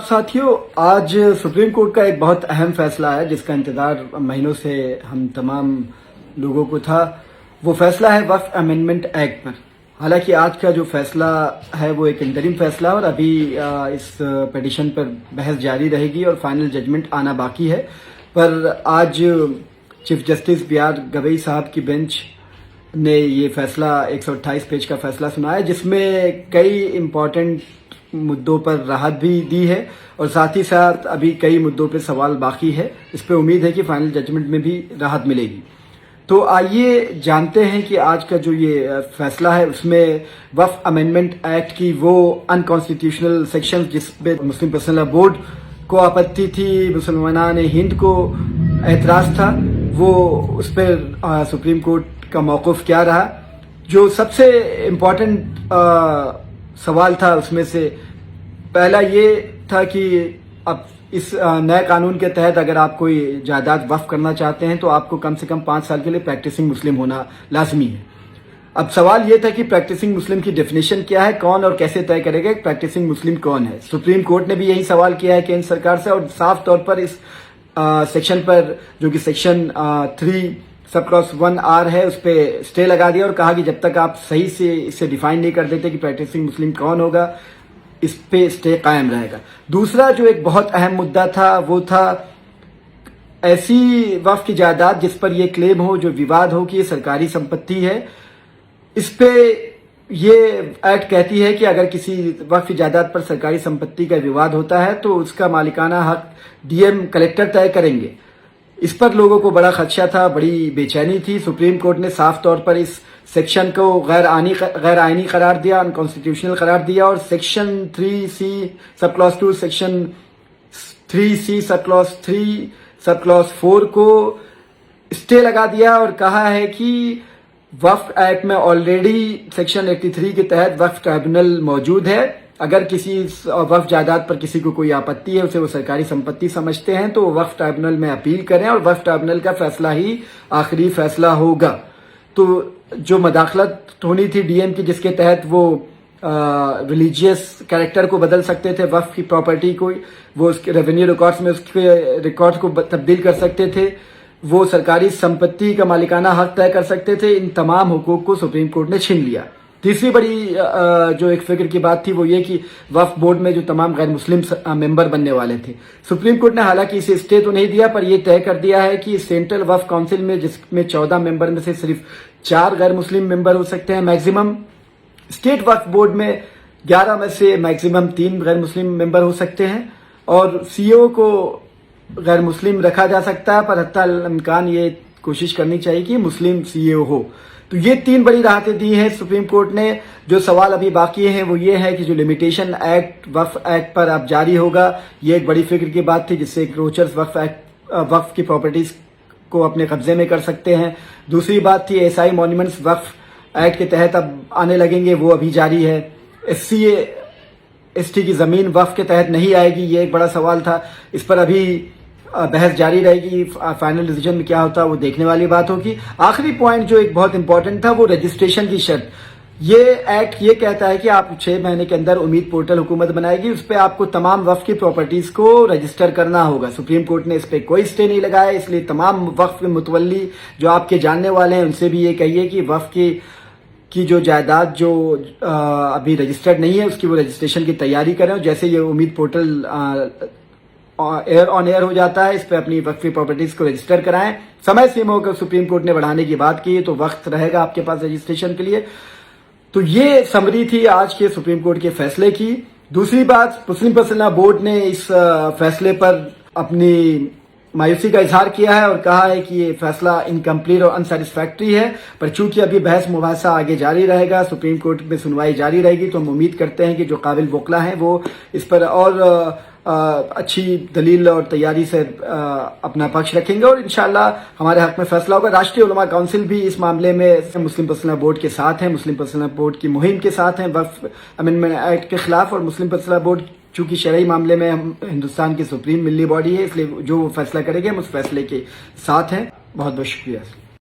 ساتھیوں، آج supreme court کا ایک بہت اہم فیصلہ ہے جس کا انتظار مہینوں سے ہم تمام لوگوں کو تھا۔ وہ فیصلہ ہے وقف امینڈمنٹ ایکٹ پر۔ حالانکہ آج کا جو فیصلہ ہے وہ ایک انترم فیصلہ اور ابھی اس پیٹیشن پر بحث جاری رہے گی اور فائنل ججمنٹ آنا باقی ہے، پر آج چیف جسٹس بی آر گوئی صاحب کی بینچ نے یہ فیصلہ 128 پیج کا فیصلہ سنایا، جس میں کئی امپورٹنٹ مدعوں پر راحت بھی دی ہے اور ساتھ ہی ساتھ ابھی کئی مدعوں پہ سوال باقی ہے۔ اس پہ امید ہے کہ فائنل ججمنٹ میں بھی راحت ملے گی۔ تو آئیے جانتے ہیں کہ آج کا جو یہ فیصلہ ہے اس میں وقف امینڈمنٹ ایکٹ کی وہ انکانسٹیٹیوشنل سیکشن جس پہ مسلم پرسنل لاء بورڈ کو آپتی تھی، مسلمانان ہند کو اعتراض تھا، وہ اس پہ سپریم کورٹ کا موقف کیا رہا۔ جو سب سے امپورٹنٹ سوال تھا اس میں سے پہلا یہ تھا کہ اب اس نئے قانون کے تحت اگر آپ کوئی جائیداد وقف کرنا چاہتے ہیں تو آپ کو کم سے کم 5 سال کے لیے پریکٹسنگ مسلم ہونا لازمی ہے۔ اب سوال یہ تھا کہ پریکٹسنگ مسلم کی ڈیفینیشن کیا ہے، کون اور کیسے طے کرے گا کہ پریکٹسنگ مسلم کون ہے۔ سپریم کورٹ نے بھی یہی سوال کیا ہے کیندر سرکار سے اور صاف طور پر اس سیکشن پر جو کہ سیکشن 3 سب کلاس 1R ہے اس پہ اسٹے لگا دیا اور کہا کہ جب تک آپ صحیح سے اسے ڈیفائن نہیں کر دیتے کہ پریکٹسنگ مسلم کون ہوگا اس پہ اسٹے قائم رہے گا۔ دوسرا جو ایک بہت اہم مدعا تھا وہ تھا ایسی وقف کی جائیداد جس پر یہ کلیم ہو، جو وواد ہو کہ یہ سرکاری سمپتی ہے۔ اس پہ یہ ایکٹ کہتی ہے کہ اگر کسی وقف کی جائیداد پر سرکاری سمپتی کا وواد ہوتا ہے تو اس کا مالکانہ حق ڈی ایم کلیکٹر طے کریں گے۔ اس پر لوگوں کو بڑا خدشہ تھا، بڑی بے چینی تھی۔ سپریم کورٹ نے صاف طور پر اس سیکشن کو غیر آئینی قرار دیا، انکانسٹیٹیوشنل قرار دیا اور section 3C sub class 2 section 3C sub class 3 sub class 4 کو اسٹے لگا دیا اور کہا ہے کہ وقف ایکٹ میں آلریڈی سیکشن 83 کے تحت وقف ٹرائبونل موجود ہے۔ اگر کسی وقف جائیداد پر کسی کو کوئی آپتی ہے، اسے وہ سرکاری سمپتی سمجھتے ہیں تو وہ وقف ٹرائبونل میں اپیل کریں اور وقف ٹرائبونل کا فیصلہ ہی آخری فیصلہ ہوگا۔ تو جو مداخلت ہونی تھی ڈی ایم کی جس کے تحت وہ ریلیجیس کریکٹر کو بدل سکتے تھے، وقف کی پراپرٹی کو، وہ اس کے ریونیو ریکارڈز میں اس کے ریکارڈ کو تبدیل کر سکتے تھے، وہ سرکاری سمپتی کا مالکانہ حق طے کر سکتے تھے، ان تمام حقوق کو سپریم کورٹ نے چھین لیا۔ تیسری بڑی جو ایک فکر کی بات تھی وہ یہ کہ وقف بورڈ میں جو تمام غیر مسلم ممبر بننے والے تھے، سپریم کورٹ نے حالانکہ اسے اسٹے تو نہیں دیا پر یہ طے کر دیا ہے کہ سینٹرل وقف کونسل میں جس میں 14 ممبر میں سے صرف 4 غیر مسلم ممبر ہو سکتے ہیں میکسیمم، اسٹیٹ وقف بورڈ میں 11 میں سے میکسیمم 3 غیر مسلم ممبر ہو سکتے ہیں اور سی او کو غیر مسلم رکھا جا سکتا ہے پر حتی الامکان یہ کوشش کرنی چاہیے کہ مسلم سی او ہو۔ تو یہ 3 بڑی راحتیں دی ہیں سپریم کورٹ نے۔ جو سوال ابھی باقی ہیں وہ یہ ہے کہ جو لمیٹیشن ایکٹ وقف ایکٹ پر اب جاری ہوگا، یہ ایک بڑی فکر کی بات تھی جس سے روچرز وقف کی پراپرٹیز کو اپنے قبضے میں کر سکتے ہیں۔ دوسری بات تھی ایسائی مونیومنٹس وقف ایکٹ کے تحت اب آنے لگیں گے، وہ ابھی جاری ہے۔ SC ST کی زمین وقف کے تحت نہیں آئے گی، یہ ایک بڑا سوال تھا، اس پر ابھی بحث جاری رہے گی، فائنل ڈیسیجن میں کیا ہوتا ہے وہ دیکھنے والی بات ہوگی۔ آخری پوائنٹ جو ایک بہت امپورٹنٹ تھا وہ رجسٹریشن کی شرط۔ یہ ایکٹ یہ کہتا ہے کہ آپ 6 مہینے کے اندر امید پورٹل حکومت بنائے گی، اس پہ آپ کو تمام وقف کی پراپرٹیز کو رجسٹر کرنا ہوگا۔ سپریم کورٹ نے اس پہ کوئی اسٹے نہیں لگایا، اس لیے تمام وقف کے متولی جو آپ کے جاننے والے ہیں ان سے بھی یہ کہیے کہ وقف کی جو جائیداد جو ابھی رجسٹرڈ نہیں ہے اس کی وہ رجسٹریشن کی تیاری کریں اور جیسے یہ امید پورٹل آن ایئر ہو جاتا ہے اس پہ اپنی وقفی پراپرٹیز کو رجسٹر کرائیں۔ سمے سیما کو سپریم کورٹ نے بڑھانے کی بات کی تو وقت رہے گا آپ کے پاس رجسٹریشن کے لیے۔ تو یہ سمری تھی آج کے سپریم کورٹ کے فیصلے کی۔ دوسری بات، مسلم پرسنل لاء بورڈ نے اس فیصلے پر اپنی مایوسی کا اظہار کیا ہے اور کہا ہے کہ یہ فیصلہ انکمپلیٹ اور انسیٹسفیکٹری ہے، پر چونکہ ابھی بحث مباحثہ آگے جاری رہے گا، سپریم کورٹ میں سنوائی جاری رہے گی، تو ہم امید کرتے ہیں کہ جو قابل وکلا ہیں وہ اس پر اور اچھی دلیل اور تیاری سے اپنا پکش رکھیں گے اور انشاءاللہ ہمارے حق میں فیصلہ ہوگا۔ راشٹریہ علماء کونسل بھی اس معاملے میں مسلم پرسنل لاء بورڈ کے ساتھ ہیں، مسلم پرسنل لاء بورڈ کی مہم کے ساتھ ہیں وقف امینڈمنٹ ایکٹ کے خلاف، اور مسلم پرسنل لاء بورڈ چونکہ شرعی معاملے میں ہندوستان کی سپریم ملی باڈی ہے، اس لیے جو وہ فیصلہ کرے گے ہم اس فیصلے کے ساتھ ہیں۔ بہت بہت شکریہ۔